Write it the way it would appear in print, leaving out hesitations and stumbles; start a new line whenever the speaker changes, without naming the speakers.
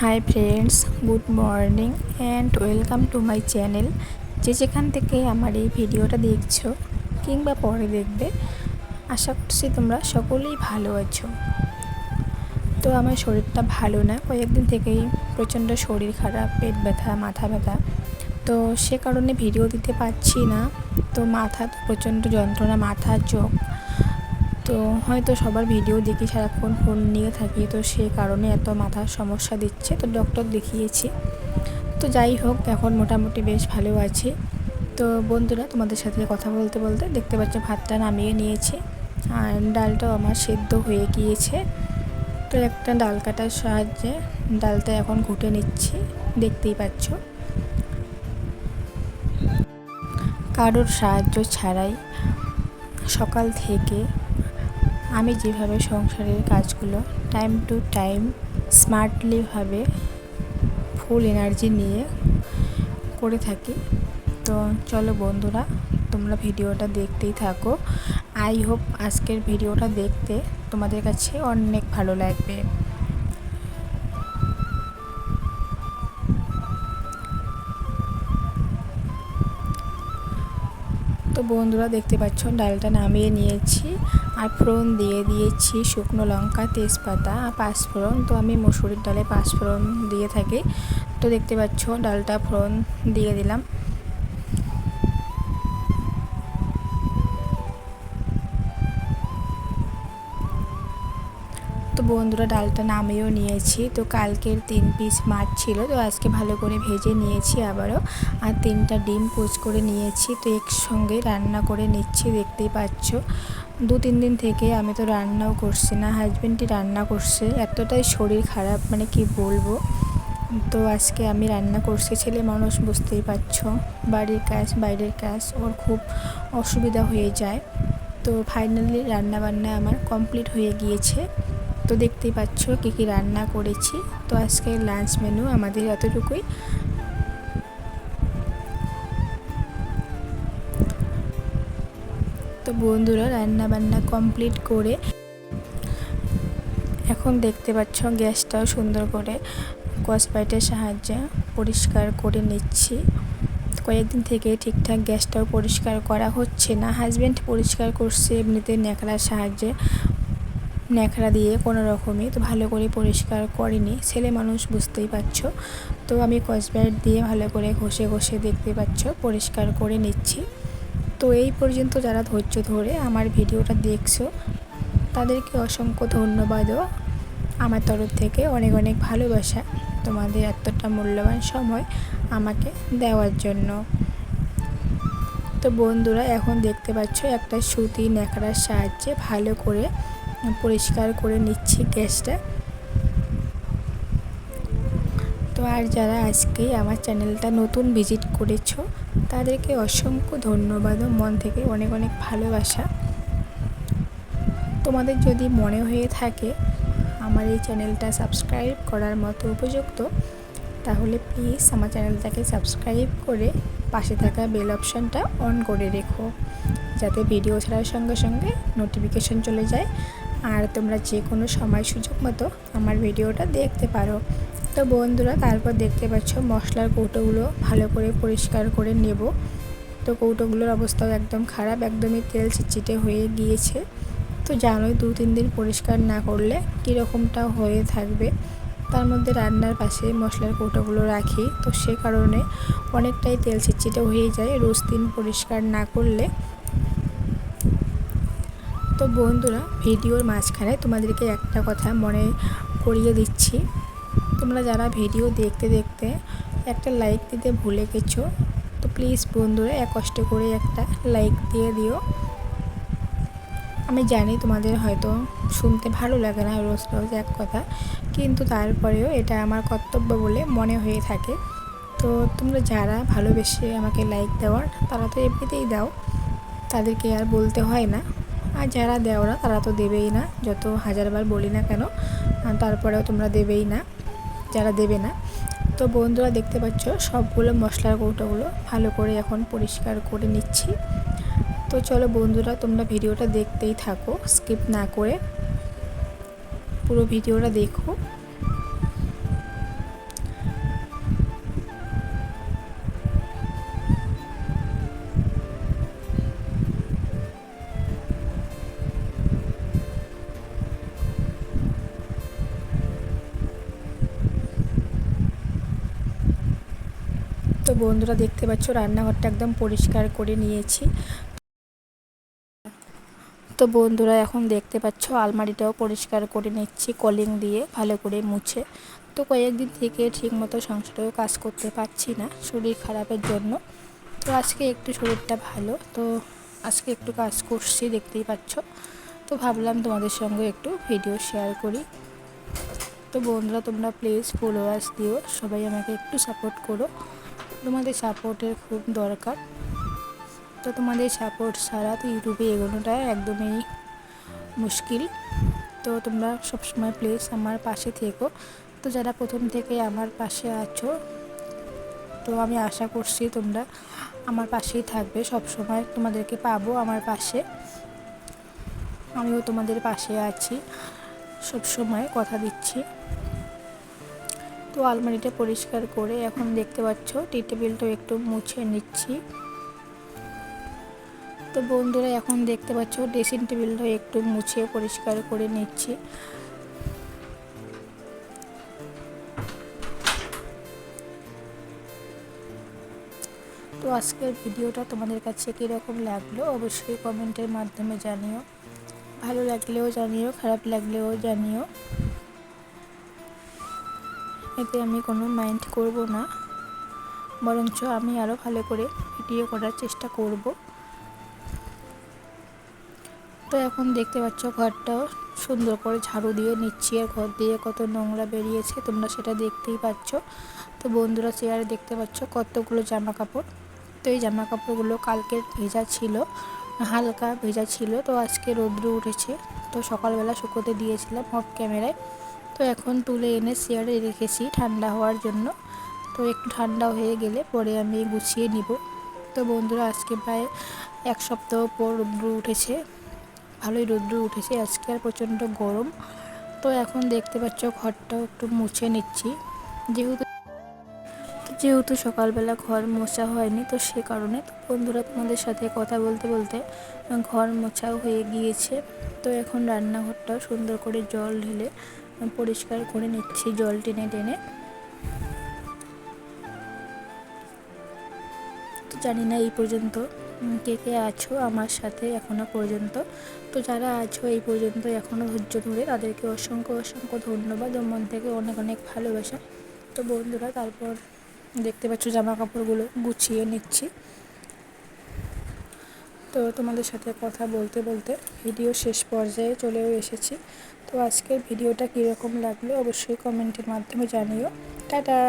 Hi friends, good morning and welcome to my channel. যেখান থেকে আমার এই ভিডিওটা দেখছো কিংবা পরে দেখবে, আশা করছি তোমরা সকলেই ভালো আছো। তো আমার শরীরটা ভালো না, কয়েকদিন থেকেই প্রচণ্ড শরীর খারাপ, পেট ব্যথা, মাথা ব্যথা। তো সে কারণে ভিডিও দিতে পারছি না। তো মাথা প্রচণ্ড যন্ত্রণা, মাথা চোখ। তো হয়তো সবার ভিডিও দেখি, সারাক্ষণ ফোন নিয়ে থাকি, তো সেই কারণে এত মাথার সমস্যা দিচ্ছে। তো ডক্টর দেখিয়েছি। তো যাই হোক, এখন মোটামুটি বেশ ভালো আছি। তো বন্ধুরা, তোমাদের সাথে কথা বলতে বলতে দেখতে পাচ্ছ ভাতটা নামিয়ে নিয়েছি, আর ডালটাও আমার সেদ্ধ হয়ে গিয়েছে। তো একটা ডাল কাটার সাহায্যে ডালটা এখন ঘুটে নিচ্ছি, দেখতেই পাচ্ছ। কারোর সাহায্য ছাড়াই সকাল থেকে আমি যেভাবে সংসারের কাজগুলো টাইম টু টাইম স্মার্টলিভাবে ফুল এনার্জি নিয়ে করে থাকি। তো চলো বন্ধুরা, তোমরা ভিডিওটা দেখতেই থাকো। আই হোপ আজকের ভিডিওটা দেখতে তোমাদের কাছে অনেক ভালো লাগবে। তো বন্ধুরা, দেখতে পাচ্ছ ডালটা নামিয়ে নিয়েছি, আর ফোড়ন দিয়ে দিয়েছি শুকনো লঙ্কা, তেজপাতা আর পাঁচফোড়ন। তো আমি মসুরির ডালে পাঁচফোড়ন দিয়ে থাকি। তো দেখতে পাচ্ছ ডালটা ফোড়ন দিয়ে দিলাম। তো বন্ধুরা, ডালটা নামিয়েও নিয়েছি। তো কালকের 3 পিস মাছ ছিল, তো আজকে ভালো করে ভেজে নিয়েছি আবারও। আর 3টা ডিম পোচ করে নিয়েছি। তো একসঙ্গে রান্না করে নিচ্ছি, দেখতেই পাচ্ছ। 2-3 দিন থেকে আমি তো রান্নাও করছি না, হাজব্যান্ডই রান্না করছে। এতটাই শরীর খারাপ, মানে কি বলবো। তো আজকে আমি রান্না করছি। ছেলে মানুষ, বুঝতেই পারছো, বাড়ির কাজ বাইরের কাজ, ওর খুব অসুবিধা হয়ে যায়। তো ফাইনালি রান্নাবান্না আমার কমপ্লিট হয়ে গিয়েছে। তো দেখতেই পাচ্ছ কী কী রান্না করেছি। তো আজকে লাঞ্চ মেনু আমাদের এতটুকুই। তো বন্ধুরা, রান্না বান্না কমপ্লিট করে এখন দেখতে পাচ্ছ গ্যাসটাও সুন্দর করে স্কচব্রাইটের সাহায্যে পরিষ্কার করে নিচ্ছি। কয়েকদিন থেকে ঠিকঠাক গ্যাসটাও পরিষ্কার করা হচ্ছে না। হাজব্যান্ড পরিষ্কার করছে এমনিতে ন্যাকড়ার সাহায্যে, ন্যাকড়া দিয়ে কোনো রকমই। তো ভালো করে পরিষ্কার করিনি, ছেলে মানুষ, বুঝতেই পারছো। তো আমি স্কচব্রাইট দিয়ে ভালো করে ঘষে ঘষে, দেখতে পাচ্ছ, পরিষ্কার করে নিচ্ছি। তো এই পর্যন্ত যারা ধৈর্য ধরে আমার ভিডিওটা দেখছো, তাদেরকে অসংখ্য ধন্যবাদও আমার তরফ থেকে, অনেক অনেক ভালোবাসা তোমাদের এতটা মূল্যবান সময় আমাকে দেওয়ার জন্য। তো বন্ধুরা, এখন দেখতে পাচ্ছ একটা সুতি ন্যাকড়ার সাহায্যে ভালো করে পরিষ্কার করে নিচ্ছি গ্যাসটা। তো আর যারা আজকেই আমার চ্যানেলটা নতুন ভিজিট করেছো, তাদেরকে অসংখ্য ধন্যবাদ ও মন থেকে অনেক অনেক ভালোবাসা। তোমাদের যদি মনে হয়ে থাকে আমার এই চ্যানেলটা সাবস্ক্রাইব করার মতো উপযুক্ত, তাহলে প্লিজ আমার চ্যানেলটাকে সাবস্ক্রাইব করে পাশে থাকা বেল অপশানটা অন করে রেখো, যাতে ভিডিও ছাড়ার সঙ্গে সঙ্গে নোটিফিকেশন চলে যায়, আর তোমরা যে কোনো সময় সুযোগ মতো আমার ভিডিওটা দেখতে পারো। তো বন্ধুরা, তারপর দেখতে পাচ্ছ মশলার কৌটোগুলো ভালো করে পরিষ্কার করে নেব। তো কৌটোগুলোর অবস্থাও একদম খারাপ, একদমই তেল চিটচিটে হয়ে গিয়েছে। তো জানোই 2-3 দিন পরিষ্কার না করলে কীরকমটা হয়ে থাকবে। তার মধ্যে রান্নার পাশে মশলার কৌটোগুলো রাখি, তো সে কারণে অনেকটাই তেল চিটচিটে হয়ে যায় রোজ দিন পরিষ্কার না করলে। তো বন্ধুরা, ভিডিওর মাঝখানে তোমাদেরকে একটা কথা মনে করিয়ে দিচ্ছি। তোমরা যারা ভিডিও দেখতে দেখতে একটা লাইক দিতে ভুলে গেছো, তো প্লিজ বন্ধুরা, কষ্ট করে একটা লাইক দিয়ে দিও। আমি জানি তোমাদের হয়তো শুনতে ভালো লাগে না রোজ রোজ এক কথা, কিন্তু তারপরেও এটা আমার কর্তব্য বলে মনে হয়ে থাকে। তো তোমরা যারা ভালোবেসে আমাকে লাইক দেওয়ার, তারা তো এমনিতেই দাও, তাদেরকে আর বলতে হয় না। আর যারা দেও না, তারা তো দেবেই না, যত হাজারবার বলি না কেন, তারপরেও তোমরা দেবেই না, যারা দেবে না। তো বন্ধুরা, দেখতে পাচ্ছ সবগুলো মশলার কৌটোগুলো ভালো করে এখন পরিষ্কার করে নিচ্ছি। তো চলো বন্ধুরা, তোমরা ভিডিওটা দেখতেই থাকো, স্কিপ না করে পুরো ভিডিওটা দেখো। বন্ধুরা দেখতে পাচ্ছ রান্নাঘরটা একদম পরিষ্কার করে নিয়েছি। তো বন্ধুরা এখন দেখতে পাচ্ছ আলমারিটাও পরিষ্কার করে নিচ্ছি কলিং দিয়ে ভালো করে মুছে। তো কয়েকদিন থেকে ঠিকমতো সংসারেও কাজ করতে পারছি না শরীর খারাপের জন্য। তো আজকে একটু শরীরটা ভালো, তো আজকে একটু কাজ করছি দেখতেই পাচ্ছ। তো ভাবলাম তোমাদের সঙ্গে একটু ভিডিও শেয়ার করি। তো বন্ধুরা তোমরা প্লিজ ফলোয়ার্স দিও, সবাই আমাকে একটু সাপোর্ট করো, তোমাদের সাপোর্টের খুব দরকার। তো তোমাদের সাপোর্ট ছাড়া তো ইউটিউবে এগোনোটা একদমই মুশকিল। তো তোমরা সবসময় প্লিজ আমার পাশে থেকো। তো যারা প্রথম থেকে আমার পাশে আছো, তো আমি আশা করছি তোমরা আমার পাশেই থাকবে সব সময়, তোমাদেরকে পাবো আমার পাশে। আমিও তোমাদের পাশে আছি সব সময়, কথা দিচ্ছি। তো আলমারিটা পরিষ্কার করে এখন দেখতে পাচ্ছ টি টেবিলটাও একটু মুছে নিচ্ছি। তো বন্ধুরা এখন দেখতে পাচ্ছ ড্রেসিং টেবিলটাও একটু মুছে পরিষ্কার করে নিচ্ছি। তো আজকের ভিডিওটা তোমাদের কাছে কীরকম লাগলো অবশ্যই কমেন্টের মাধ্যমে জানিও, ভালো লাগলেও জানিও, খারাপ লাগলেও জানিও, এতে আমি কোনো মাইন্ড করব না, বরঞ্চ আমি আরও ভালো করে ভিডিও করার চেষ্টা করব। তো এখন দেখতে পাচ্ছ ঘরটাও সুন্দর করে ঝাড়ু দিয়ে নিচ্ছি, আর ঘর দিয়ে কত নোংরা বেরিয়েছে তোমরা সেটা দেখতেই পাচ্ছ। তো বন্ধুরা চেয়ারে দেখতে পাচ্ছ কতগুলো জামা কাপড়। তো এই জামা কাপড়গুলো কালকের ভেজা ছিল, হালকা ভেজা ছিল, তো আজকে রৌদ্র উঠেছে, তো সকালবেলা শুকোতে দিয়েছিলাম অফ ক্যামেরায়। তো এখন তুলে এনে চেয়ারে রেখেছি ঠান্ডা হওয়ার জন্য। তো একটু ঠান্ডা হয়ে গেলে পরে আমি গুছিয়ে নিব। তো বন্ধুরা আজকে প্রায় এক সপ্তাহ পর রৌদ্র উঠেছে, ভালোই রৌদ্র উঠেছে আজকে, আর প্রচণ্ড গরম। তো এখন দেখতে পাচ্ছ ঘরটাও একটু মুছে নিচ্ছি, যেহেতু সকালবেলা ঘর মোছা হয়নি, তো সে কারণে। তো বন্ধুরা তোমাদের সাথে কথা বলতে বলতে ঘর মোছাও হয়ে গিয়েছে। তো এখন রান্নাঘরটাও সুন্দর করে জল ঢেলে পরিষ্কার করে নিচ্ছি, জল টেনে টেনে। তো জানি না এই পর্যন্ত কে কে আছো আমার সাথে এখনো পর্যন্ত। তো যারা আছো এই পর্যন্ত এখনও ধৈর্য ধরে, তাদেরকে অসংখ্য অসংখ্য ধন্যবাদ ও মন থেকে অনেক অনেক ভালোবাসা। তো বন্ধুরা তারপর দেখতে পাচ্ছ জামা কাপড়গুলো গুছিয়ে নিচ্ছি। তো তোমাদের সাথে কথা বলতে বলতে ভিডিও শেষ পর্যায়ে চলেও এসেছি। তো আজকের ভিডিওটা কীরকম লাগলো অবশ্যই কমেন্টের মাধ্যমে জানিও। টাটা।